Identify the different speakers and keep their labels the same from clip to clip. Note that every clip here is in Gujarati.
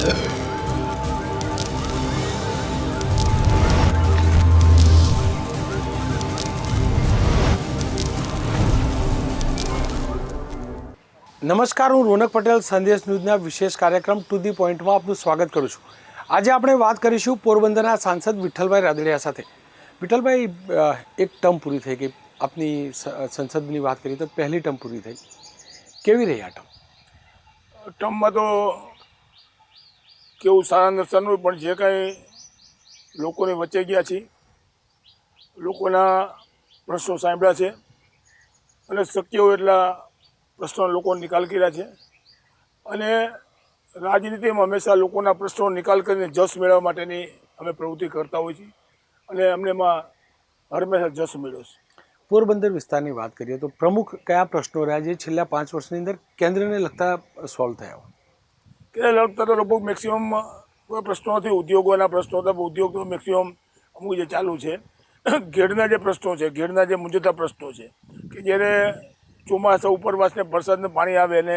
Speaker 1: નમસ્કાર, હું રોનક પટેલ સંદેશ ન્યૂઝના વિશેષ કાર્યક્રમ ટુ ધી પોઈન્ટમાં આપનું સ્વાગત કરું છું। આજે આપણે વાત કરીશું પોરબંદરના સાંસદ વિઠ્ઠલભાઈ રાદડિયા સાથે। વિઠ્ઠલભાઈ, એક ટર્મ પૂરી થઈ ગઈ, આપની સંસદની વાત કરીએ તો પહેલી ટર્મ પૂરી થઈ, કેવી રહી આ
Speaker 2: ટર્મમાં તો કેવું સારા નરસાનું પણ જે કાંઈ લોકોની વચ્ચે ગયા છે, લોકોના પ્રશ્નો સાંભળ્યા છે અને શક્ય હોય એટલા પ્રશ્નો લોકો નિકાલ કર્યા છે અને રાજનીતિમાં હંમેશા લોકોના પ્રશ્નો નિકાલ કરીને જશ મેળવવા માટેની અમે પ્રવૃત્તિ કરતા હોઈએ છીએ અને અમને એમાં હંમેશા જશ મળ્યો છે।
Speaker 1: પોરબંદર વિસ્તારની વાત કરીએ તો પ્રમુખ કયા પ્રશ્નો રહ્યા જે છેલ્લા 5 વર્ષની અંદર કેન્દ્રને લગતા સોલ્વ થયા હોય?
Speaker 2: કે લગતા તો લગભગ મેક્સિમમ કોઈ પ્રશ્નો નથી, ઉદ્યોગોના પ્રશ્નો હતા, ઉદ્યોગ તો મેક્સિમમ અમુક જે ચાલુ છે, ઘેડના જે પ્રશ્નો છે, ઘેડના જે મૂંઝવતા પ્રશ્નો છે કે જ્યારે ચોમાસા ઉપરવાસને વરસાદને પાણી આવે અને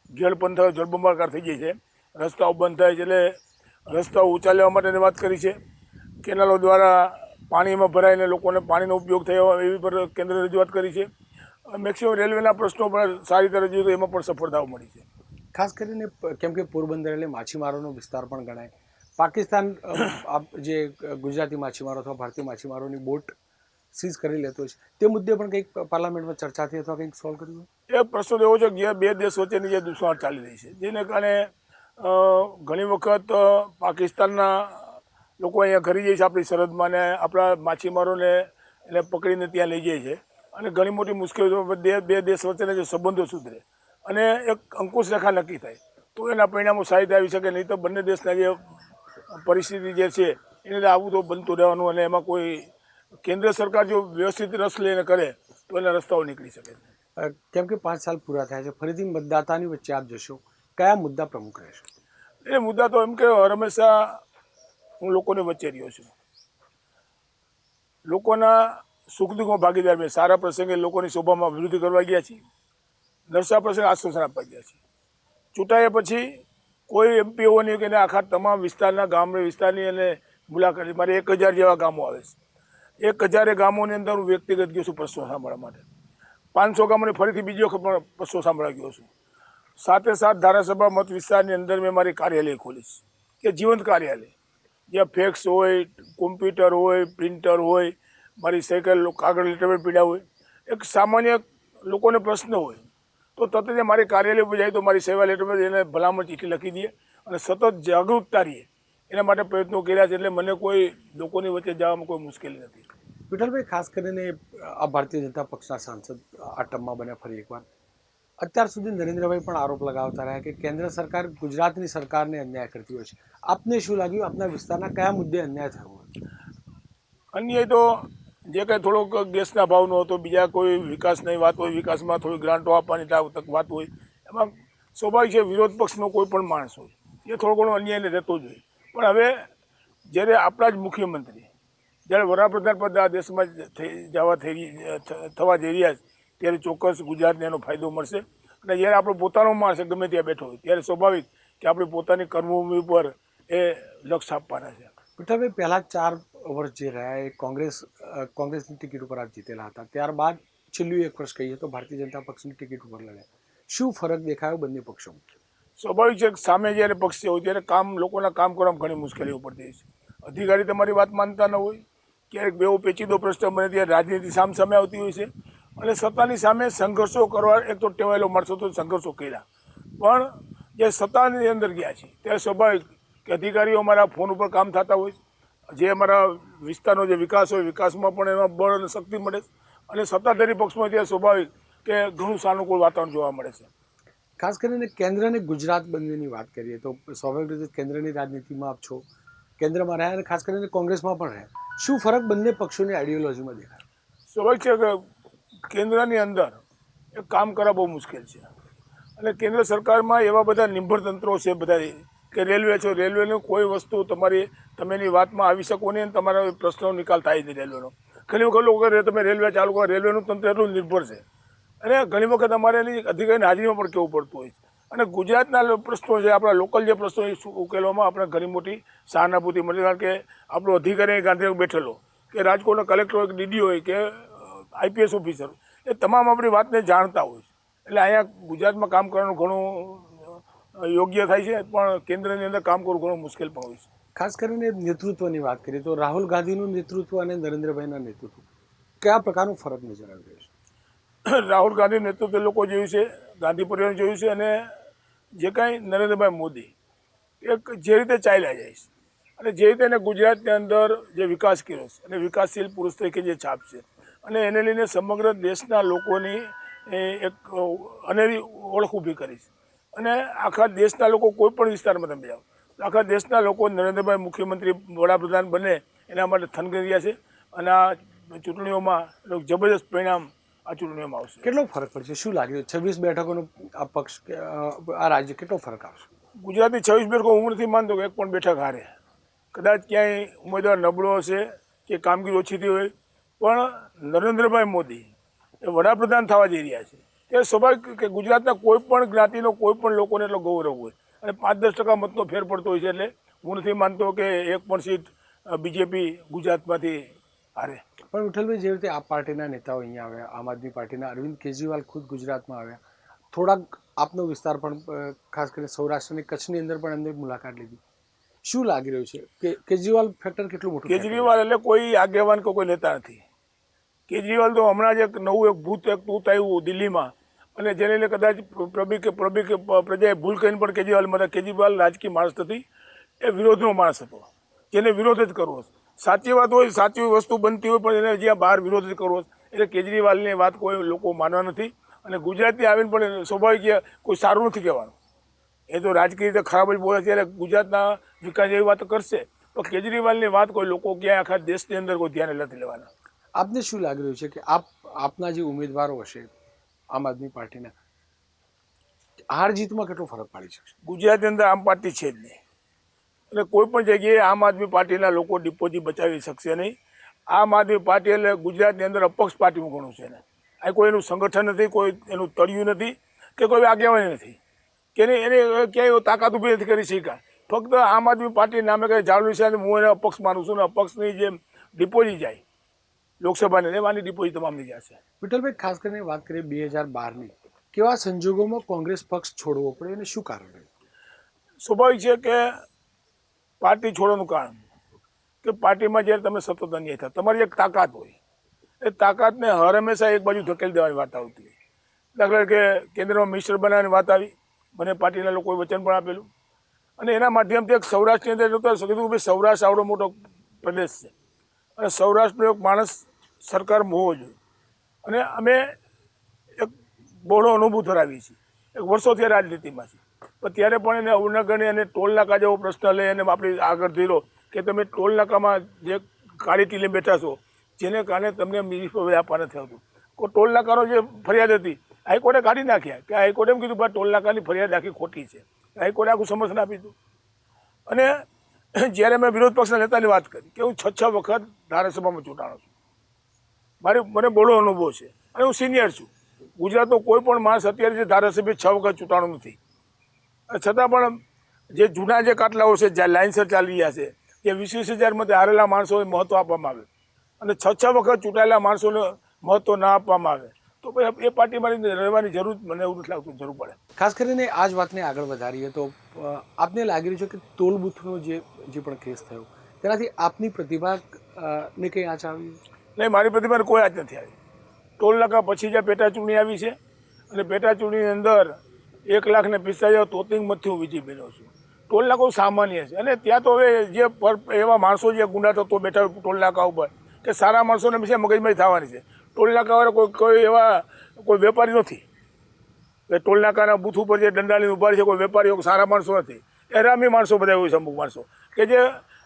Speaker 2: ઘેડ પંથક જળબંબાકાર થઈ જાય છે, રસ્તાઓ બંધ થાય છે, એટલે રસ્તાઓ ઊંચા લેવા માટેની વાત કરી છે, કેનાલો દ્વારા પાણીમાં ભરાઈને લોકોને પાણીનો ઉપયોગ થયો એવી પર કેન્દ્ર રજૂઆત કરી છે। મેક્સિમમ રેલવેના પ્રશ્નો પણ સારી રીતે રજૂ એમાં પણ સફળતાઓ મળી છે।
Speaker 1: ખાસ કરીને કેમ કે પોરબંદર એટલે માછીમારોનો વિસ્તાર પણ ગણાય, પાકિસ્તાન જે ગુજરાતી માછીમારો અથવા ભારતીય માછીમારોની બોટ સીઝ કરી લેતો છે, તે મુદ્દે પણ કંઈક પાર્લામેન્ટમાં ચર્ચા થઈ અથવા કંઈક સોલ્વ કર્યું?
Speaker 2: એ પ્રશ્ન એવો છે કે બે દેશ વચ્ચેની જે દુશ્મનાટ ચાલી રહી છે, જેને કારણે ઘણી વખત પાકિસ્તાનના લોકો અહીંયા ઘરી જાય છે આપણી સરહદમાં, ને આપણા માછીમારોને એને પકડીને ત્યાં લઈ જાય છે અને ઘણી મોટી મુશ્કેલીઓ બે દેશ વચ્ચેના જે સંબંધો સુધરે અને એક અંકુશ રેખા નક્કી થાય તો એના પરિણામો સારી આવી શકે, નહીં તો બંને દેશના જે પરિસ્થિતિ જે છે એને આવું તો બનતું રહેવાનું અને એમાં કોઈ કેન્દ્ર સરકાર જો વ્યવસ્થિત રસ લઈને કરે તો એના રસ્તાઓ નીકળી શકે છે।
Speaker 1: કેમ કે 5 સાલ પૂરા થયા છે, ફરીથી મતદાતાની વચ્ચે આપ જશો, કયા મુદ્દા પ્રમુખ રહેશે?
Speaker 2: એ મુદ્દા તો એમ કે હંમેશા હું લોકોની વચ્ચે રહ્યો છું, લોકોના સુખ દુઃખમાં ભાગીદાર બને, સારા પ્રસંગે લોકોની શોભામાં અભિવૃદ્ધિ કરવા ગયા છીએ, નરસા પ્રસંગે આશ્વાસન આપવા ગયા છીએ, ચૂંટાયા પછી કોઈ એમપી એવો નહીં કે આખા તમામ વિસ્તારના વિસ્તારની અને મુલાકાત, મારે 1000 જેવા ગામો આવે છે, 1000 ગામોની અંદર હું વ્યક્તિગત ગયો છું પ્રશ્નો સાંભળવા માટે, 500 ગામોની ફરીથી બીજી વખત પ્રશ્નો સાંભળવા ગયો છું, સાથે ધારાસભા મત વિસ્તારની અંદર મેં મારી કાર્યાલય ખોલીશ કે જીવંત કાર્યાલય, જ્યાં ફેક્સ હોય, કોમ્પ્યુટર હોય, પ્રિન્ટર હોય, મારી સાયકલ કાગળ લેટર પીડા હોય, એક સામાન્ય લોકોને પ્રશ્ન હોય તો તરત મારી કાર્યાલય પર જાય તો મારી સેવા લેટર એને ભલામણ ચીઠી લખી દઈએ અને સતત જાગૃતતા રહીએ એના માટે પ્રયત્નો કર્યા છે, એટલે મને કોઈ લોકોની વચ્ચે જવામાં કોઈ મુશ્કેલી નથી।
Speaker 1: વિઠ્ઠલભાઈ, ખાસ કરીને આ ભારતીય જનતા પક્ષના સાંસદ આ ટર્મમાં બન્યા ફરી એકવાર, અત્યાર સુધી નરેન્દ્રભાઈ પણ આરોપ લગાવતા રહ્યા કે કેન્દ્ર સરકાર ગુજરાતની સરકારને અન્યાય કરતી હોય છે, આપને શું લાગ્યું, આપના વિસ્તારના કયા મુદ્દે અન્યાય થયો હોય?
Speaker 2: અન્યાય તો જે કાંઈ થોડોક ગેસના ભાવનો હતો, બીજા કોઈ વિકાસની વાત હોય, વિકાસમાં થોડી ગ્રાન્ટો આપવાની વાત હોય, એમાં સ્વાભાવિક છે વિરોધ પક્ષનો કોઈ પણ માણસ હોય એ થોડો ઘણો અન્યાયને રહેતો જ હોય, પણ હવે જ્યારે આપણા જ મુખ્યમંત્રી જ્યારે વડાપ્રધાન પદ આ દેશમાં થવા જઈ રહ્યા છે ત્યારે ચોક્કસ ગુજરાતને એનો ફાયદો મળશે અને જ્યારે આપણો પોતાનો માણસ ગમે ત્યાં બેઠો હોય ત્યારે સ્વાભાવિક કે આપણી પોતાની કર્મભૂમિ ઉપર એ લક્ષ્ય આપવાના છે।
Speaker 1: વિઠ્ઠલભાઈ, પહેલાં 4 વર્ષ જે રહ્યા એ કોંગ્રેસની ટિકિટ ઉપર આપ જીતેલા હતા, ત્યારબાદ છેલ્લું 1 વર્ષ કહીએ તો ભારતીય જનતા પક્ષની ટિકિટ ઉપર લડ્યા, શું ફરક દેખાયો બંને પક્ષોમાં?
Speaker 2: સ્વાભાવિક છે સામે જ્યારે પક્ષ હોય ત્યારે લોકોના કામ કરવામાં ઘણી મુશ્કેલીઓ પડતી છે, અધિકારી તમારી વાત માનતા ન હોય, ક્યારેક બેવો પેચીદો પ્રશ્ન બને ત્યારે રાજનીતિ સામે આવતી હોય છે અને સત્તાની સામે સંઘર્ષો કરવા, એક તો ટેવાયેલો માણસો તો સંઘર્ષો કર્યા, પણ જે સત્તાની અંદર ગયા છે ત્યારે સ્વાભાવિક કે અધિકારીઓ અમારા ફોન ઉપર કામ થતા હોય, જે અમારા વિસ્તારનો જે વિકાસ હોય વિકાસમાં પણ એમાં બળ અને શક્તિ મળે અને સત્તાધારી પક્ષમાં ત્યારે સ્વાભાવિક કે ઘણું સાનુકૂળ વાતાવરણ જોવા મળે છે।
Speaker 1: ખાસ કરીને કેન્દ્ર અને ગુજરાત બંનેની વાત કરીએ તો સ્વાભાવિક રીતે કેન્દ્રની રાજનીતિમાં આપ છો, કેન્દ્રમાં રહ્યા અને ખાસ કરીને કોંગ્રેસમાં પણ રહ્યા, શું ફરક બંને પક્ષોની આઈડિયોલોજીમાં દેખાય?
Speaker 2: સ્વાભાવિક છે કે કેન્દ્રની અંદર એ કામ કરવા બહુ મુશ્કેલ છે અને કેન્દ્ર સરકારમાં એવા બધા નિર્ભર તંત્રો છે બધા કે રેલવે છે, રેલવેની કોઈ વસ્તુ તમેની વાતમાં આવી શકો નહીં અને તમારા પ્રશ્નનો નિકાલ થાય નહીં રેલવેનો, ઘણી વખત લોકો તમે રેલવે ચાલુ કરો, રેલવેનું તંત્ર એટલું નિર્ભર છે અને ઘણી વખત અમારે એની અધિકારીની હાજરીમાં પણ કહેવું પડતું હોય છે, અને ગુજરાતના પ્રશ્નો છે, આપણા લોકલ જે પ્રશ્નો એ ઉકેલવામાં આપણે ઘણી મોટી સહાનુભૂતિ મળી. કારણ કે આપણો અધિકારી ગાંધીનગર બેઠેલો, કે રાજકોટનો કલેક્ટર હોય, કે ડીડી હોય, કે આઈપીએસ ઓફિસર, એ તમામ આપણી વાતને જાણતા હોય છે. એટલે અહીંયા ગુજરાતમાં કામ કરવાનું ઘણું યોગ્ય થાય છે, પણ કેન્દ્રની અંદર કામ કરવું ઘણું મુશ્કેલ પણ હોય છે.
Speaker 1: ખાસ કરીને નેતૃત્વની વાત કરીએ તો રાહુલ ગાંધીનું નેતૃત્વ અને નરેન્દ્રભાઈના નેતૃત્વ કયા પ્રકારનું ફરક નજર આવી રહ્યો છે?
Speaker 2: રાહુલ ગાંધી નેતૃત્વ લોકો જોયું છે, ગાંધી પરિવાર જોયું છે, અને જે કાંઈ નરેન્દ્રભાઈ મોદી એક જે રીતે ચાલ્યા જાય છે, અને જે રીતે એને ગુજરાતની અંદર જે વિકાસ કર્યો છે, અને વિકાસશીલ પુરુષ તરીકે જે છાપ છે, અને એને લઈને સમગ્ર દેશના લોકોની એક અનેરી ઓળખ ઊભી કરી છે. અને આખા દેશના લોકો કોઈ પણ વિસ્તારમાં તમે જાઓ, આખા દેશના લોકો નરેન્દ્રભાઈ મુખ્યમંત્રી વડાપ્રધાન બને એના માટે થનગની રહ્યા છે. અને આ ચૂંટણીઓમાં જબરદસ્ત પરિણામ આ ચૂંટણીઓમાં આવશે.
Speaker 1: કેટલો ફરક પડશે? શું લાગ્યું 26 બેઠકોનો આ પક્ષ આ રાજ્ય કેટલો ફરક આવશે?
Speaker 2: ગુજરાતની 26 બેઠકો હું નથી માનતો કે એક પણ બેઠક હારે. કદાચ ક્યાંય ઉમેદવાર નબળો હશે કે કામગીરી ઓછી થઈ હોય, પણ નરેન્દ્રભાઈ મોદી એ વડાપ્રધાન થવા જઈ રહ્યા છે. તે સ્વાભાવિક કે ગુજરાતના કોઈ પણ જ્ઞાતિનો કોઈ પણ લોકોને એટલો ગૌરવ હોય, અને 5-10% મતનો ફેર પડતો હોય છે. એટલે હું નથી માનતો કે એક પણ સીટ બીજેપી ગુજરાતમાંથી હારે.
Speaker 1: પણ વિઠ્ઠલભાઈ, જે રીતે આપ પાર્ટીના નેતાઓ અહીંયા આવ્યા, આમ આદમી પાર્ટીના અરવિંદ કેજરીવાલ ખુદ ગુજરાતમાં આવ્યા, થોડાક આપનો વિસ્તાર પણ ખાસ કરીને સૌરાષ્ટ્ર અને કચ્છની અંદર પણ એમને મુલાકાત લીધી, શું લાગી રહ્યું છે કે કેજરીવાલ ફેક્ટર કેટલું મોટું?
Speaker 2: કેજરીવાલ એટલે કોઈ આગેવાન કે કોઈ નેતા નથી. કેજરીવાલ તો હમણાં જ એક નવું એક ભૂત એક તૂત આવ્યું દિલ્હીમાં, અને જેને લઈને કદાચ પ્રજાએ ભૂલ કરીને પણ કેજરીવાલ રાજકીય માણસ નથી, એ વિરોધનો માણસ હતો, જેને વિરોધ જ કરવો. સાચી વાત હોય, સાચી વસ્તુ બનતી હોય, પણ એને જ્યાં બહાર વિરોધ જ કરવો. એટલે કેજરીવાલની વાત કોઈ લોકો માનવા નથી. અને ગુજરાતથી આવીને પણ સ્વાભાવિક કોઈ સારું નથી કહેવાનું. એ તો રાજકીય રીતે ખરાબ જ બોલે છે, એટલે ગુજરાતના વિકાસ જેવી વાત કરશે, તો કેજરીવાલની વાત કોઈ લોકો ક્યાંય આખા દેશની અંદર કોઈ ધ્યાને નથી લેવાના.
Speaker 1: આપને શું લાગી રહ્યું છે કે આપના જે ઉમેદવારો હશે આમ આદમી પાર્ટીના, હાર જીતમાં કેટલો ફરક પાડી શકશે?
Speaker 2: ગુજરાતની અંદર આમ પાર્ટી છે જ નહીં, એટલે કોઈ પણ જગ્યાએ આમ આદમી પાર્ટીના લોકો ડિપોઝિટ બચાવી શકશે નહીં. આમ આદમી પાર્ટી એટલે ગુજરાતની અંદર અપક્ષ પાર્ટીનું ઘણું છે. એને આ કોઈ એનું સંગઠન નથી, કોઈ એનું તળિયું નથી, કે કોઈ આગેવાની નથી, કે એને ક્યાંય તાકાત ઊભી નથી કરી શક્યા. ફક્ત આમ આદમી પાર્ટી નામે કંઈ જાળવી છે. હું એને અપક્ષ માનું છું, ને અપક્ષની જે ડિપોઝિટ જાય લોકસભાની, એમાંની ડિપોઝિટ તમામની જશે.
Speaker 1: વિઠ્ઠલભાઈ, ખાસ કરીને વાત કરીએ 2012ની, કેવા સંજોગોમાં કોંગ્રેસ પક્ષ છોડવો પડે અને શું કારણ રહ્યું?
Speaker 2: સ્વાભાવિક છે કે પાર્ટી છોડવાનું કારણ કે પાર્ટીમાં જ્યારે તમે સતત અન્યાય થાય, તમારી એક તાકાત હોય, એ તાકાતને હર હંમેશા એક બાજુ ધકેલી દેવાની વાત આવતી હોય. દાખલા કે કેન્દ્રમાં મિનિસ્ટર બનાવવાની વાત આવી, મને પાર્ટીના લોકોએ વચન પણ આપેલું, અને એના માધ્યમથી એક સૌરાષ્ટ્રની અંદર જોતા કીધું કે ભાઈ સૌરાષ્ટ્ર આવડો મોટો પ્રદેશ છે, અને સૌરાષ્ટ્રનો એક માણસ સરકારમાં હોવો જોઈએ. અને અમે એક બહોળો અનુભવ ધરાવીએ છીએ, એક વર્ષોથી રાજનીતિમાં છીએ, પણ ત્યારે પણ એને અવનગણી અને ટોલ નાકા જેવો પ્રશ્ન લઈ અને આપણી આગળ ધીરો કે તમે ટોલ નાકામાં જે કાળી ટીલે બેઠા છો, જેને કારણે તમને મ્યુનિસિપલ આપવા નથી આવતું. ટોલ નાકાનો જે ફરિયાદ હતી, હાઈકોર્ટે કાઢી નાખ્યા, કે હાઈકોર્ટે એમ કીધું ભાઈ ટોલ નાકાની ફરિયાદ આખી ખોટી છે. હાઈકોર્ટે આખું સમર્થન આપી દીધું. અને જ્યારે મેં વિરોધ પક્ષના નેતાની વાત કરી કે હું 6 વખત ધારાસભામાં ચૂંટાણો છું, મને બહોળો અનુભવ છે, અને હું સિનિયર છું. ગુજરાતનો કોઈ પણ માણસ અત્યારે જે ધારાસભ્ય 6 વખત ચૂંટાણું નથી, છતાં પણ જે જૂના જે કાટલાઓ છે, જ્યાં લાઇનસર ચાલી રહ્યા છે, જે 20,000 મતે હારેલા માણસોને મહત્વ આપવામાં આવે, અને 6 વખત ચૂંટાયેલા માણસોને મહત્વ ના આપવામાં આવે, તો પછી એ પાર્ટીમાં રહેવાની જરૂર મને એવું નથી લાગતું જરૂર પડે.
Speaker 1: ખાસ કરીને આ જ વાતને આગળ વધારીએ તો આપને લાગી રહ્યું છે કે ટોલ બૂથનો જે પણ કેસ થયો, તેનાથી આપની પ્રતિભા ને કંઈ આંચ આવી?
Speaker 2: નહીં, મારી પ્રતિભાને કોઈ આંચ નથી આવી. ટોલ નાકા પછી જે પેટા ચૂંટણી આવી છે, અને પેટા ચૂંટણીની અંદર 1,45,000 તોતિંગ મતથી હું વિજય બન્યો છું. ટોલ નાકો સામાન્ય છે, અને ત્યાં તો હવે જે એવા માણસો જે ગુંડા તત્વો બેઠા હોય ટોલ નાકા ઉપર, કે સારા માણસોને પછી મગજમારી થવાની છે. ટોલ નાકાવાળા કોઈ એવા કોઈ વેપારી નથી કે ટોલ નાકાના બૂથ ઉપર જે દંડા લઈને ઉભા છે, કોઈ વેપારીઓ સારા માણસો નથી. એ હરામી માણસો બધા હોય છે, અમુક માણસો કે જે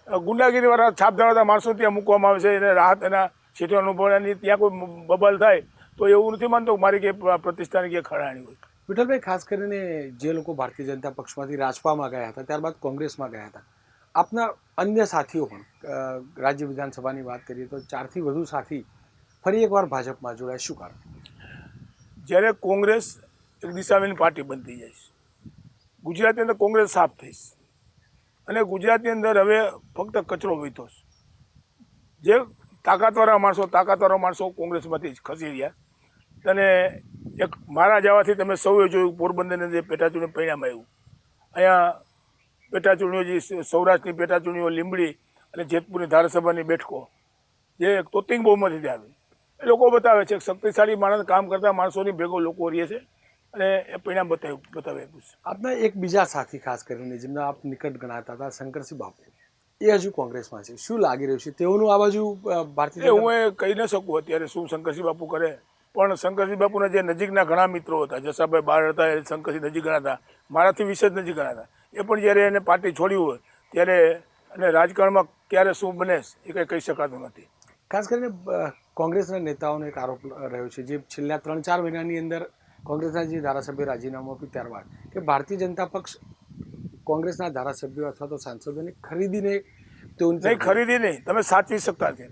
Speaker 2: ગુંડાગીરીવાળા છાપ ધરાવતા માણસો ત્યાં મૂકવામાં આવે છે. એને રાહત એના સીટો અનુભવવાની, ત્યાં કોઈ બબલ થાય તો એવું નથી માનતો મારી કે પ્રતિષ્ઠાની કે ખરાણી હોય.
Speaker 1: વિઠ્ઠલભાઈ, ખાસ કરીને જે લોકો ભારતીય જનતા પક્ષમાંથી રાજપામાં ગયા હતા, ત્યારબાદ કોંગ્રેસમાં ગયા હતા, આપના અન્ય સાથીઓ પણ રાજ્ય વિધાનસભાની વાત કરીએ તો 4થી વધુ સાથી ફરી એકવાર ભાજપમાં જોડાય, શું કારણ?
Speaker 2: જ્યારે કોંગ્રેસ એક દિશાવીની પાર્ટી બનતી જાય છે, ગુજરાતની અંદર કોંગ્રેસ સાફ થઈશ અને ગુજરાતની અંદર હવે ફક્ત કચરો વહીતો જે તાકાતવાળા માણસો કોંગ્રેસમાંથી ખસી રહ્યા અને એક મારા જવાથી તમે સૌએ જોયું પોરબંદરની જે પેટાચૂંટણી પરિણામ આવ્યું અહીંયા પેટાચૂંટણીઓ જે સૌરાષ્ટ્રની પેટાચૂંટણીઓ લીંબડી અને જેતપુરની ધારાસભાની બેઠકો જે તોતિંગ બહુમતીથી આવી એ લોકો બતાવે છે કે શક્તિશાળી માણસ કામ કરતા માણસોની ભેગો લોકો રહીએ છે અને એ પરિણામ બતાવે છે.
Speaker 1: આપના એક બીજા સાથી ખાસ કરીને જેમના આપ નિકટ ગણાતા હતા શંકરસિંહ બાપુ, એ હજુ કોંગ્રેસમાં છે. શું લાગી રહ્યું છે તેઓનું આ બાજુ ભારતીય
Speaker 2: હું એ કહી ન શકું અત્યારે શું શંકરસિંહ બાપુ કરે, પણ શંકરસિંહ બાપુના જે નજીકના ઘણા મિત્રો હતા, જસાભાઈ બાર હતા એ શંકરસિંહ નજીક ગણાતા, મારાથી વિશેષ નજીક ગણાતા, એ પણ જ્યારે એને પાર્ટી છોડી હોય ત્યારે અને રાજકારણમાં ક્યારે શું બને એ કંઈ કહી શકાતું નથી.
Speaker 1: ખાસ કરીને કોંગ્રેસના નેતાઓનો એક આરોપ રહ્યો છે જે છેલ્લા 3-4 મહિનાની અંદર કોંગ્રેસના જે ધારાસભ્ય રાજીનામું આપ્યું ત્યારબાદ કે ભારતીય જનતા પક્ષ કોંગ્રેસના ધારાસભ્યો અથવા તો સાંસદોને ખરીદીને
Speaker 2: નહીં ખરીદી નહીં, તમે સાચવી શકતા નથી.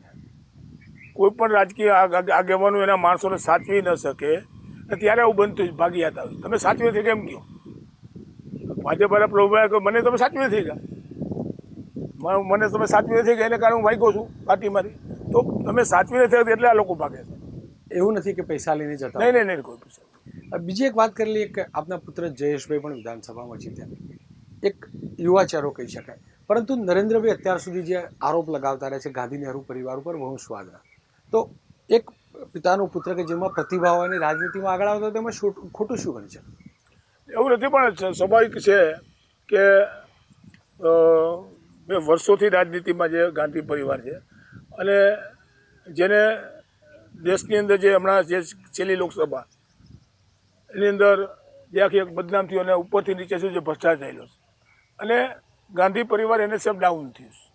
Speaker 2: કોઈ પણ રાજકીય આગેવાનો એના માણસોને સાચવી ન શકે ત્યારે આવું બનતું ભાગી જતા હોય. તમે સાચવી નથી કેમ કહો? ભાજપ પ્રભુ મને તમે સાચવી નથી ગયા, મને તમે સાચવી નથી ગયા એને કારણે હું ભાગ્યો છું પાર્ટીમાંથી. તો તમે સાચવી નથી એટલે આ લોકો ભાગે છે.
Speaker 1: એવું નથી કે પૈસા લઈને જતા.
Speaker 2: નહીં કોઈ પૈસા.
Speaker 1: બીજી એક વાત કરી લઈએ કે આપના પુત્ર જયેશભાઈ પણ વિધાનસભામાં જીત્યા, એક યુવા ચહેરો કહી શકાય, પરંતુ નરેન્દ્રભાઈ અત્યાર સુધી જે આરોપ લગાવતા રહે છે ગાંધી નહેરુ પરિવાર ઉપર વંશવાદના, તો એક પિતાનો પુત્ર કે જેમાં પ્રતિભા હોય અને રાજનીતિમાં આગળ આવતો તેમાં ખોટું શું ગણી છે?
Speaker 2: એવું નથી, પણ સ્વાભાવિક છે કે વર્ષોથી રાજનીતિમાં જે ગાંધી પરિવાર છે અને જેને દેશની અંદર જે હમણાં જે છેલ્લી લોકસભા એની અંદર જે આખી એક બદનામ થયું અને ઉપરથી નીચે સુધી જે ભ્રષ્ટાચાર થયેલો છે અને ગાંધી પરિવાર એને સેમ ડાઉન થયું છે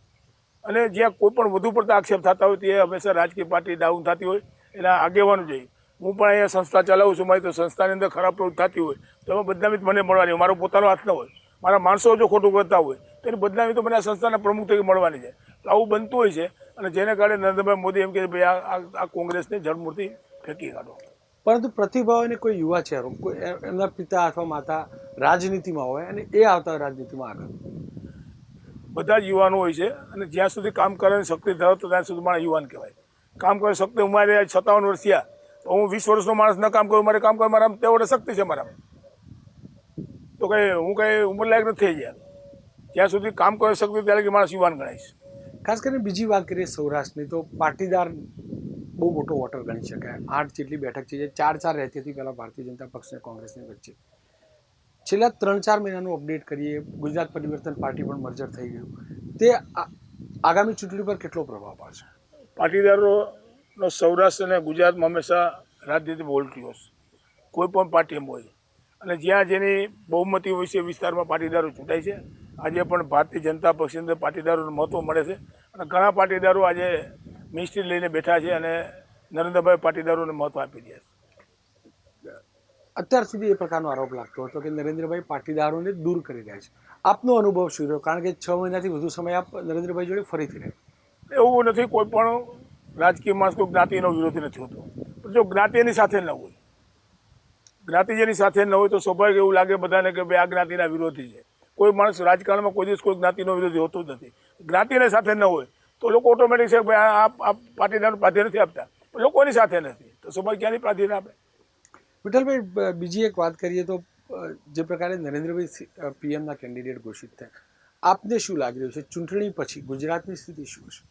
Speaker 2: અને જ્યાં કોઈ પણ વધુ પડતા આક્ષેપ થતા હોય તે હંમેશા રાજકીય પાર્ટી ડાઉન થતી હોય એના આગેવાનું જોઈએ. હું પણ અહીંયા સંસ્થા ચલાવું છું, મારી તો સંસ્થાની અંદર ખરાબ પ્રવૃત્તિ થતી હોય તો એમાં બદનામી મને મળવાની હોય. મારો પોતાનો હાથ ન હોય, મારા માણસો જો ખોટું કરતા હોય તો એની બદનામી તો મને આ સંસ્થાના પ્રમુખ તરીકે મળવાની છે. તો આવું બનતું હોય છે અને જેને કારણે નરેન્દ્રભાઈ મોદી એમ કહે ભાઈ આ કોંગ્રેસની જળમૂર્તિ ફેંકી કાઢો.
Speaker 1: પરંતુ પ્રતિભાઓને કોઈ યુવા ચહેરો, કોઈ એમના પિતા અથવા માતા રાજનીતિમાં હોય અને એ આવતા રાજનીતિમાં આગળ,
Speaker 2: બધા જ યુવાનો હોય છે અને જ્યાં સુધી કામ કરવાની શક્તિ ધરાવતો ત્યાં સુધી મારા યુવાન કહેવાય. કામ કરવાની શક્તિ અમારે 57 વર્ષ થયા તો હું 20 વર્ષનો માણસ ન કામ કરું, મારે કામ કરવા મારા તેવડે શક્તિ છે મારામાં, તો હું કઈ ઉંમરલાયક નથી થઈ ગયા. જ્યાં સુધી કામ કરવાની શક્તિ ત્યારે કે માણસ યુવાન ગણાય છે.
Speaker 1: ખાસ કરીને બીજી વાત કરીએ સૌરાષ્ટ્રની, તો પાટીદાર બહુ મોટો વોટર ગણી શકાય. 8 જેટલી બેઠક છે જે 4-4 રહેતી હતી પહેલાં ભારતીય જનતા પક્ષ અને કોંગ્રેસની વચ્ચે. છેલ્લા 3-4 મહિનાનું અપડેટ કરીએ, ગુજરાત પરિવર્તન પાર્ટી પણ મર્જર થઈ ગયું, તે આગામી ચૂંટણી પર કેટલો પ્રભાવ પાડશે?
Speaker 2: પાટીદારોનો સૌરાષ્ટ્ર અને ગુજરાતમાં હંમેશા રાજનીતિ બોલતી હોય, કોઈ પણ પાર્ટી એમ હોય અને જ્યાં જેની બહુમતી હોય છે વિસ્તારમાં પાટીદારો ચૂંટાય છે. આજે પણ ભારતીય જનતા પક્ષની અંદર પાટીદારોનું મહત્ત્વ મળે છે અને ઘણા પાટીદારો આજે મિનિસ્ટ્રી લઈને બેઠા છે અને નરેન્દ્રભાઈ પાટીદારોને મહત્ત્વ આપી રહ્યા છે.
Speaker 1: અત્યાર સુધી એ પ્રકારનો આરોપ લાગતો હતો કે નરેન્દ્રભાઈ પાટીદારોને દૂર કરી રહ્યા છે. આપનો અનુભવ શું રહ્યો? કારણ કે 6 મહિનાથી વધુ સમય આપ નરેન્દ્રભાઈ જોડે ફરીથી રહે.
Speaker 2: એવું નથી, કોઈ પણ રાજકીય માણસ કોઈ જ્ઞાતિનો વિરોધી નથી હોતો, પણ જો જ્ઞાતિ એની સાથે ન હોય, જ્ઞાતિ જેની સાથે ન હોય તો સ્વાભાવિક એવું લાગે બધાને કે ભાઈ આ જ્ઞાતિના વિરોધી છે. કોઈ માણસ રાજકારણમાં કોઈ દિવસ કોઈ જ્ઞાતિનો વિરોધી હોતો જ નથી. જ્ઞાતિને સાથે ન હોય તો લોકો ઓટોમેટિક છે ભાઈ આ પાટીદારનું પ્રાધાન્ય નથી આપતા, પણ લોકોની સાથે નથી તો સ્વાભાવિક ક્યાંની પ્રાધાન્ય આપે?
Speaker 1: વિઠ્ઠલભાઈ, બીજી એક વાત કરીએ તો જે પ્રકારે નરેન્દ્રભાઈ પીએમના કેન્ડિડેટ ઘોષિત થયા, આપને શું લાગી રહ્યું છે ચૂંટણી પછી ગુજરાતની સ્થિતિ શું હશે?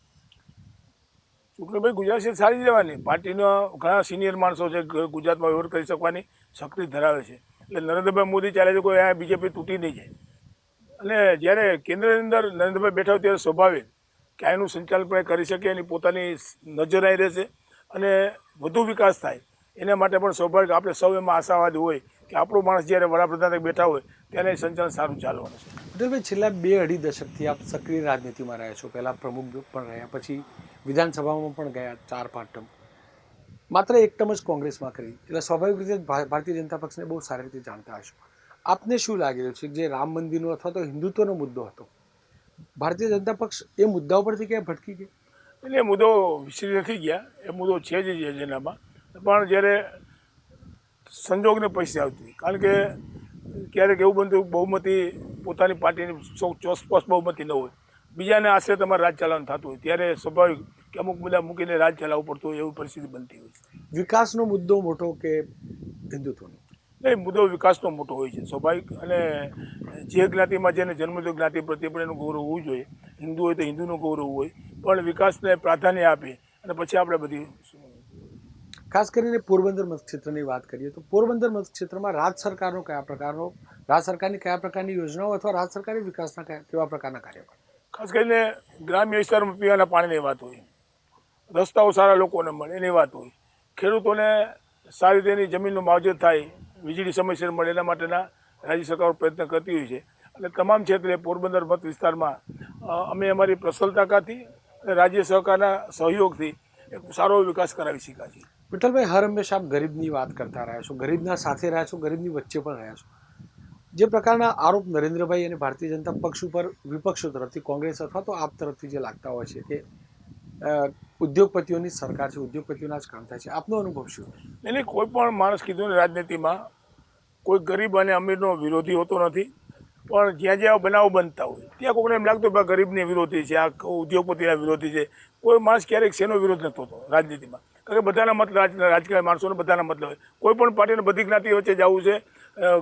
Speaker 2: ચૂંટણી ભાઈ ગુજરાત છે સારી જ રહેવાની. પાર્ટીના ઘણા સિનિયર માણસો છે ગુજરાતમાં વ્યવહાર કરી શકવાની શક્તિ ધરાવે છે. એટલે નરેન્દ્રભાઈ મોદી ચાલે છે, કોઈ આ બીજેપી તૂટી નહીં જાય. અને જ્યારે કેન્દ્રની અંદર નરેન્દ્રભાઈ બેઠા હોય ત્યારે સ્વાભાવિક કે આનું સંચાલન પણ કરી શકે, એની પોતાની નજર આવી રહેશે અને વધુ વિકાસ થાય એના માટે પણ સ્વાભાવિક આપણે સૌ એમાં આશાવાદી હોય કે આપણો માણસ જ્યારે વડાપ્રધાન બેઠા હોય ત્યારે સંચાલન સારું ચાલવાનું છે.
Speaker 1: વિઠ્ઠલભાઈ, છેલ્લા 2-2.5 દશકથી આપ સક્રિય રાજનીતિમાં રહ્યા છો. પહેલાં પ્રમુખ પણ રહ્યા, પછી વિધાનસભામાં પણ ગયા 4-5 ટર્મ, માત્ર એક ટર્મ જ કોંગ્રેસમાં કરી, એટલે સ્વાભાવિક રીતે ભારતીય જનતા પક્ષને બહુ સારી રીતે જાણતા હશો. આપને શું લાગી રહ્યું છે જે રામ મંદિરનો અથવા તો હિન્દુત્વનો મુદ્દો હતો, ભારતીય જનતા પક્ષ એ મુદ્દાઓ પરથી ક્યાંય ભટકી ગઈ?
Speaker 2: એટલે એ મુદ્દો વિસરી નથી ગયા, એ મુદ્દો છે જ એજન્ડામાં, પણ જ્યારે સંજોગને પૈસે આવતી, કારણ કે ક્યારેક એવું બનતું બહુમતી પોતાની પાર્ટીની ચોસ્પોસ બહુમતી ન હોય, બીજાને આશરે તમારે રાજ ચલાવવાનું થતું હોય ત્યારે સ્વાભાવિક કે અમુક મુદ્દા મૂકીને રાજ ચલાવવું પડતું હોય એવી પરિસ્થિતિ બનતી હોય છે.
Speaker 1: વિકાસનો મુદ્દો મોટો કે હિન્દુત્વનો?
Speaker 2: નહીં, મુદ્દો વિકાસનો મોટો હોય છે સ્વાભાવિક. અને જે જ્ઞાતિમાં જેને જન્મ લીધો જ્ઞાતિ પ્રત્યે પણ એનું ગૌરવ હોવું જોઈએ. હિન્દુ હોય તો હિન્દુનું ગૌરવ હોય, પણ વિકાસને પ્રાધાન્ય આપી અને પછી આપણે બધી.
Speaker 1: ખાસ કરીને પોરબંદર મતક્ષેત્રની વાત કરીએ તો પોરબંદર મતક્ષેત્રમાં રાજ્ય સરકારની કયા પ્રકારની યોજનાઓ અથવા રાજ્ય સરકારી વિકાસના કેવા પ્રકારના કાર્યો?
Speaker 2: ખાસ કરીને ગ્રામ્ય વિસ્તારમાં પીવાના પાણીની વાત હોય, રસ્તાઓ સારા લોકોને મળે એની વાત હોય, ખેડૂતોને સારી રીતે એની જમીનનો માવજત થાય, વીજળી સમયસર મળે એના માટેના રાજ્ય સરકાર પ્રયત્ન કરતી હોય છે. અને તમામ ક્ષેત્રે પોરબંદર મત વિસ્તારમાં અમે અમારી પ્રસલતાથી અને રાજ્ય સરકારના સહયોગથી એક સારો વિકાસ કરાવી શક્યા છીએ.
Speaker 1: વિઠ્ઠલભાઈ, હર હંમેશા આપ ગરીબની વાત કરતા રહ્યા છો, ગરીબના સાથે રહ્યા છો, ગરીબની વચ્ચે પણ રહ્યા છો. જે પ્રકારના આરોપ નરેન્દ્રભાઈ અને ભારતીય જનતા પક્ષ ઉપર વિપક્ષો તરફથી, કોંગ્રેસ અથવા તો આપ તરફથી જે લાગતા હોય છે કે ઉદ્યોગપતિઓની સરકાર છે, ઉદ્યોગપતિઓના જ કામ થાય છે, આપનો અનુભવ શું?
Speaker 2: એટલે કોઈ પણ માણસ કીધું ને રાજનીતિમાં કોઈ ગરીબ અને અમીરનો વિરોધી હોતો નથી, પણ જ્યાં જ્યાં બનાવો બનતા હોય ત્યાં કોઈને એમ લાગતું કે ગરીબની વિરોધી છે, આ ઉદ્યોગપતિના વિરોધી છે. કોઈ માણસ ક્યારેક શેનો વિરોધ નથી હોતો રાજનીતિમાં, કારણ કે બધાના મત રાજકીય માણસોને બધાના મત હોય. કોઈ પણ પાર્ટીને બધી જ્ઞાતિ વચ્ચે જવું છે,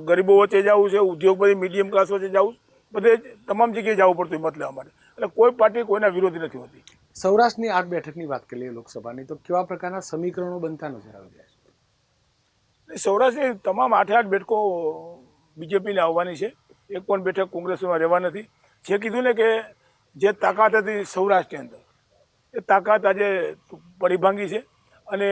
Speaker 2: ગરીબો વચ્ચે જવું છે, ઉદ્યોગપતિ મીડિયમ ક્લાસ વચ્ચે જવું, બધે તમામ જગ્યાએ જવું પડતું મત લેવા માટે. એટલે કોઈ પાર્ટી કોઈના વિરોધી નથી હોતી.
Speaker 1: સૌરાષ્ટ્રની 8 બેઠકની વાત કરીએ લોકસભાની, તો કેવા પ્રકારના સમીકરણો બનતા નજર આવી રહ્યા છે?
Speaker 2: સૌરાષ્ટ્રની તમામ 8 બેઠકો બીજેપીને આવવાની છે. એક પણ બેઠક કોંગ્રેસમાં રહેવા નથી. જે કીધું ને કે જે તાકાત હતી સૌરાષ્ટ્રની અંદર, એ તાકાત આજે પડી ભાંગી છે. અને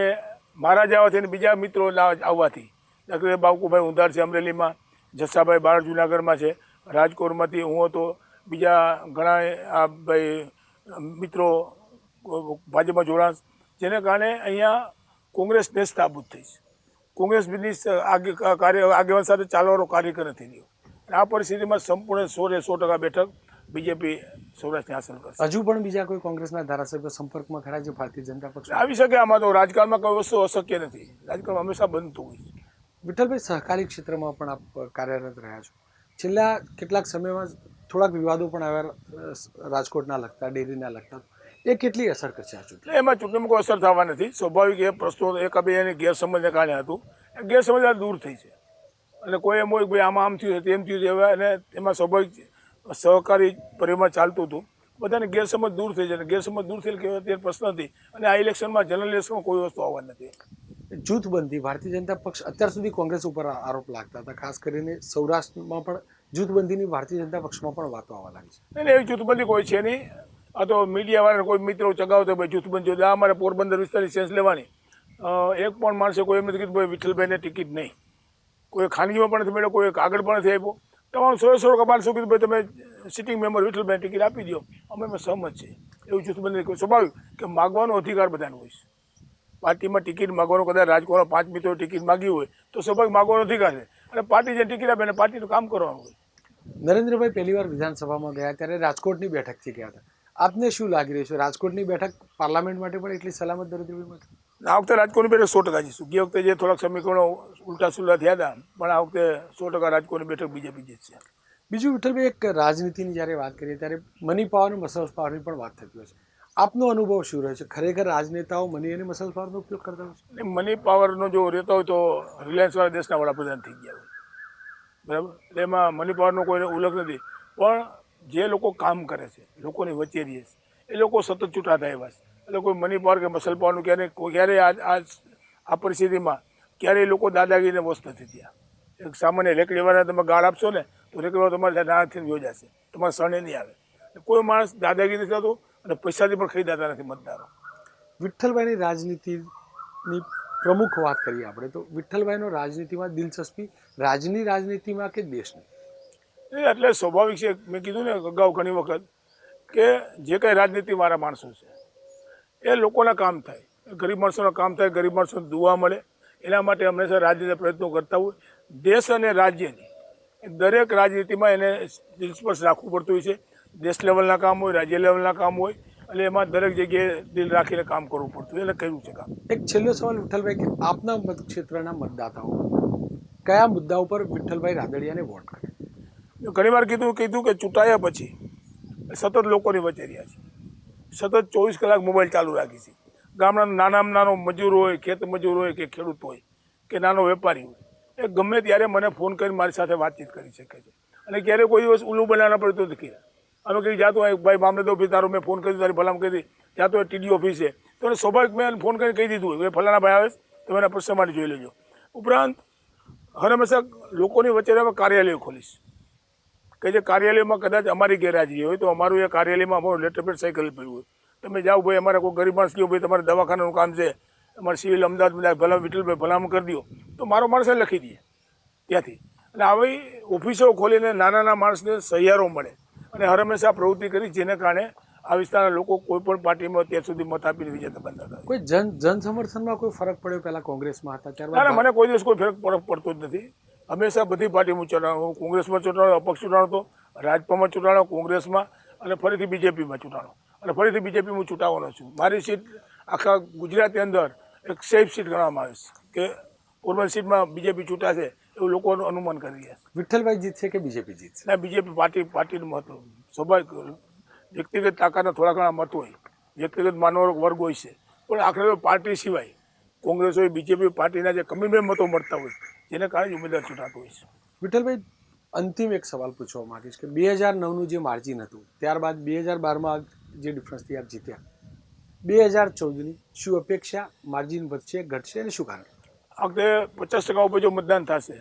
Speaker 2: મારા જવાથી અને બીજા મિત્રો આવવાથી, ડૉક્ટર બાવકુભાઈ ઊંધાર છે અમરેલીમાં, જસાભાઈ બાર જુનાગઢમાં છે, રાજકોટમાંથી હું હતો, બીજા ઘણા આ ભાઈ મિત્રો ભાજપમાં જોડાણ, જેને કારણે અહીંયા કોંગ્રેસ નેસ્તાબૂદ થઈ છે. કોંગ્રેસની આગેવાન સાથે ચાલવાનો કાર્યકર નથી રહ્યો. આ પરિસ્થિતિમાં સંપૂર્ણ 100% બેઠક બીજેપી સૌરાષ્ટ્રને હાંસલ કરશે.
Speaker 1: હજુ પણ બીજા કોઈ કોંગ્રેસના ધારાસભ્ય સંપર્કમાં ખરા જે ભારતીય જનતા પક્ષ
Speaker 2: આવી શકે? આમાં તો રાજકારણમાં કોઈ વસ્તુ અશક્ય નથી, રાજકારણ હંમેશા બનતું હોય છે.
Speaker 1: વિઠ્ઠલભાઈ, સહકારી ક્ષેત્રમાં પણ આપ કાર્યરત રહ્યા છો. છેલ્લા કેટલાક સમયમાં થોડાક વિવાદો પણ આવ્યા રાજકોટના લગતા, ડેરીના લગતા. એ કેટલી અસર કરશે આ ચૂંટણી?
Speaker 2: એમાં ચૂંટણીમાં કોઈ અસર થવા નથી. સ્વાભાવિક એ પ્રશ્નો એકબીજાની ગેરસમજને કારણે હતું. એ ગેરસમજ દૂર થઈ છે. અને કોઈ એમ હોય ભાઈ આમાં આમ થયું તેમ થયું હવે, અને એમાં સ્વાભાવિક સહકારી પરિવારમાં ચાલતું હતું. બધાને ગેરસમજ દૂર થઈ છે. અને ગેરસમજ દૂર થઈ કે તે પ્રશ્ન નથી. અને આ ઇલેક્શનમાં જનરલ ઇલેક્શનમાં કોઈ વસ્તુ આવવાની નથી.
Speaker 1: જૂથબંધી, ભારતીય જનતા પક્ષ અત્યાર સુધી કોંગ્રેસ ઉપર આરોપ લાગતા હતા, ખાસ કરીને સૌરાષ્ટ્રમાં પણ જૂથબંધીની ભારતીય જનતા પક્ષમાં પણ વાતો આવવા લાગી છે.
Speaker 2: નહીં, એવી જૂથબંધી કોઈ છે નહીં. આ તો મીડિયાવાળાને કોઈ મિત્રો ચગાવતો ભાઈ જૂથબંધી, આ અમારે પોરબંદર વિસ્તારની સેન્સ લેવાની. એક પણ માણસે કોઈ એમ નથી કીધું ભાઈ વિઠ્ઠલભાઈને ટિકિટ નહીં. કોઈ ખાનગીમાં પણ નથી મળ્યો, કોઈ આગળ પણ નથી આપ્યો. તમામ 100 માણસો કીધું ભાઈ તમે સિટિંગ મેમ્બર વિઠ્ઠલભાઈને ટિકિટ આપી દો, અમે સહમત છે. એવું જૂથબંધી કોઈ સ્વાભાવિક કે માગવાનો અધિકાર બધાનો હોય છે. પાર્ટીમાં ટિકિટ માગવાનો, કદાચ રાજકોટમાં 5 મિત્રો ટિકિટ માગી હોય તો સ્વાભાવિક માગવાનો અધિકાર છે. અને પાર્ટી જે ટિકિટ આપે એને પાર્ટીનું કામ કરવાનું હોય.
Speaker 1: નરેન્દ્રભાઈ પહેલી વાર વિધાનસભામાં ગયા ત્યારે રાજકોટની બેઠકથી ગયા હતા. આપને શું લાગી રહ્યું છે, રાજકોટની બેઠક પાર્લામેન્ટ માટે પણ એટલી સલામત નરેન્દ્રભાઈ માટે?
Speaker 2: આ વખતે રાજકોટની બેઠક 100% જીતશું. ગયા વખતે જે થોડાક સમીકરણો ઉલટા સુલટા થયા હતા, પણ આ વખતે 100% રાજકોટની બેઠક બીજેપી જીતશે.
Speaker 1: બીજું વિઠ્ઠલભાઈ, એક રાજનીતિની જ્યારે વાત કરીએ ત્યારે મની પાવર અને મસલ પાવરની પણ વાત થતી હોય છે. આપનો અનુભવ શું રહે છે? ખરેખર રાજનેતાઓ મની અને મસલ પાવરનો ઉપયોગ કરતા હોય છે?
Speaker 2: મની પાવરનો જો રહેતો હોય તો રિલાયન્સવાળા દેશના વડાપ્રધાન થઈ ગયા હોય, બરાબર. એટલે એમાં મની પાવરનો કોઈને ઉલ્લેખ નથી. પણ જે લોકો કામ કરે છે, લોકોની વચ્ચે રહે છે, એ લોકો સતત ચૂંટાતા આવ્યા છે. એટલે કોઈ મની પાવર કે મસલ પાવરનું ક્યારેય આ પરિસ્થિતિમાં ક્યારેય લોકો દાદાગીરીને વસ્ત નથી થયા. એક સામાન્ય રેકડીવાળા તમે ગાળ આપશો ને તો રેકડીવાળા તમારે નાણાંથી યોજાશે, તમારે સણે નહીં આવે. કોઈ માણસ દાદાગીરી નથી થતો અને પૈસાથી પણ ખરીદાતા નથી મતદારો.
Speaker 1: વિઠ્ઠલભાઈની રાજનીતિની પ્રમુખ વાત કરીએ આપણે તો વિઠ્ઠલભાઈનો રાજનીતિમાં દિલચસ્પી રાજની રાજનીતિમાં કે દેશની?
Speaker 2: એટલે સ્વાભાવિક છે. મેં કીધું ને અગાઉ ઘણી વખત કે જે કંઈ રાજનીતિવાળા માણસો છે એ લોકોના કામ થાય, ગરીબ માણસોના કામ થાય, ગરીબ માણસોને દુઆ મળે, એના માટે હંમેશા રાજનીતિના પ્રયત્નો કરતા હોય. દેશ અને રાજ્યની દરેક રાજનીતિમાં એને દિલસ્પર્શ રાખવું પડતું હોય છે. દેશ લેવલના કામ હોય, રાજ્ય લેવલના કામ હોય, એટલે એમાં દરેક જગ્યાએ દિલ રાખીને કામ કરવું પડતું હોય. એટલે કર્યું છે કામ.
Speaker 1: એક છેલ્લો સવાલ વિઠ્ઠલભાઈ, કે આપના મતક્ષેત્રના મતદાતાઓ કયા મુદ્દા ઉપર વિઠ્ઠલભાઈ રાદડિયાને વોટ કરે?
Speaker 2: ઘણી વાર કીધું કે ચૂંટાયા પછી સતત લોકોની વચ્ચે રહ્યા છે, સતત 24 કલાક મોબાઈલ ચાલુ રાખી છે. ગામડાનો નાનામાં નાનો મજૂર હોય, ખેત મજૂર હોય કે ખેડૂત હોય કે નાનો વેપારી હોય, એ ગમે ત્યારે મને ફોન કરીને મારી સાથે વાતચીત કરી શકે છે. અને ક્યારે કોઈ દિવસ ઉલ્લું બનાવવા પડતું નથી. અમે કંઈ જાતો હોય, ભાઈ મામલતદાર ઓફિસ તારો મેં ફોન કરી તારી ભલામણ કરી જાતો હોય TDO ઓફિસે, તો એને સ્વાભાવિક મેં ફોન કરીને કહી દીધું હોય ફલાણા ભાઈ આવે તમે એના પ્રશ્ન માટે જોઈ લેજો. ઉપરાંત હર હંમેશા લોકોની વચ્ચે અમે કાર્યાલય ખોલીશ કે જે કાર્યાલયમાં કદાચ અમારી ગેરહાજરી હોય તો અમારું એ કાર્યાલયમાં અમારું લેટર પેડ સહી કરેલું પડ્યું હોય, તમે જાઓ ભાઈ અમારે કોઈ ગરીબ માણસ કહ્યું ભાઈ તમારે દવાખાનાનું કામ છે, અમારે સિવિલ અમદાવાદ ભલા વિઠ્ઠલભાઈ ભલામણ કરી દો, તો મારો માણસ લખી દે ત્યાંથી. અને આવી ઓફિસો ખોલીને નાના માણસને સહિયારો મળે અને હર હંમેશા પ્રવૃત્તિ કરી, જેને કારણે આ વિસ્તારના લોકો કોઈ પણ પાર્ટીમાં અત્યાર સુધી મત આપીને વિજેતા બનતા હતા.
Speaker 1: કોઈ જન સમર્થનમાં કોઈ ફરક પડ્યો? પહેલા કોંગ્રેસમાં હતા,
Speaker 2: ના
Speaker 1: ત્યારબાદ
Speaker 2: મને કોઈ દિવસ કોઈ ફરક પડતો જ નથી. હંમેશા બધી પાર્ટીમાં ચૂંટાણો, હું કોંગ્રેસમાં ચૂંટાણો, અપક્ષ ચૂંટાણો હતો, રાજપામાં ચૂંટાણો, કોંગ્રેસમાં, અને ફરીથી બીજેપીમાં ચૂંટાણો, અને ફરીથી બીજેપીમાં ચૂંટાવાનો છું. મારી સીટ આખા ગુજરાતની અંદર એક સેફ સીટ ગણવામાં આવે છે કે પોરબંદર સીટમાં બીજેપી ચૂંટાશે એવું લોકોનું અનુમાન કરી રહ્યા છે.
Speaker 1: વિઠ્ઠલભાઈ જીતશે કે બીજેપી જીતશે?
Speaker 2: ના, બીજેપી પાર્ટીનું મત સ્વાભાવિક, વ્યક્તિગત તાકાતના થોડા ઘણા મત હોય, વ્યક્તિગત માનવ વર્ગ હોય છે, પણ આખરે પાર્ટી સિવાય કોંગ્રેસ હોય, બીજેપી પાર્ટીના જે કમિટમેન્ટ મતો મળતા હોય, જેને કારણે ઉમેદવાર ચૂંટાતો હોય છે.
Speaker 1: વિઠ્ઠલભાઈ, અંતિમ એક સવાલ પૂછવા માંગીશ કે 2009નું જે માર્જિન હતું, ત્યારબાદ 2012માં જે ડિફરન્સથી આપ જીત્યા, 2014ની શું અપેક્ષા? માર્જિન વધશે, ઘટશે, અને શું કારણ?
Speaker 2: આ વખતે 50% ઉપર જો મતદાન થશે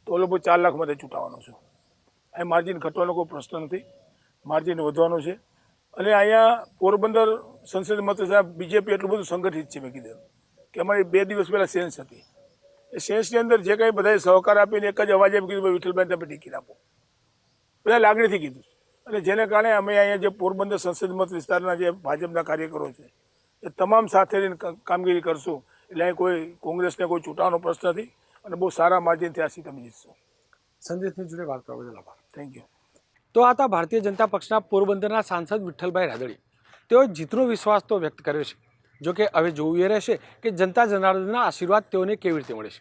Speaker 2: તો લગભગ 4 લાખ મતે ચૂંટાવાનો છું. અહીં માર્જિન ઘટવાનો કોઈ પ્રશ્ન નથી, માર્જિન વધવાનો છે. અને અહીંયા પોરબંદર સંસદ મત બીજેપી એટલું બધું સંગઠિત છે. મેં કીધું કે અમારી 2 દિવસ પહેલાં સેન્સ હતી, એ સેન્સની અંદર જે કંઈ બધાએ સહકાર આપીને એક જ અવાજે કીધું ભાઈ વિઠ્ઠલભાઈ તમે ટિકિટ આપો, બધા લાગણીથી કીધું. અને જેને કારણે અમે અહીંયા જે પોરબંદર સંસદ મત વિસ્તારના જે ભાજપના કાર્યકરો છે એ તમામ સાથે રહીને કામગીરી કરશું. એટલે અહીં કોઈ કોંગ્રેસને કોઈ ચૂંટાવાનો પ્રશ્ન નથી અને બહુ સારા માર્જિનથી આ સીટ અમે જીતશું.
Speaker 1: સંદેશની જોડે વાત કરવા બદલ આભાર.
Speaker 2: Thank you.
Speaker 1: તો આ હતા ભારતીય જનતા પક્ષના પોરબંદરના સાંસદ વિઠ્ઠલભાઈ રાદડિયા. તેઓએ જીતનો વિશ્વાસ તો વ્યક્ત કર્યો છે, જોકે હવે જોવું એ રહેશે કે જનતા જનાર્દનના આશીર્વાદ તેઓને કેવી રીતે મળે છે.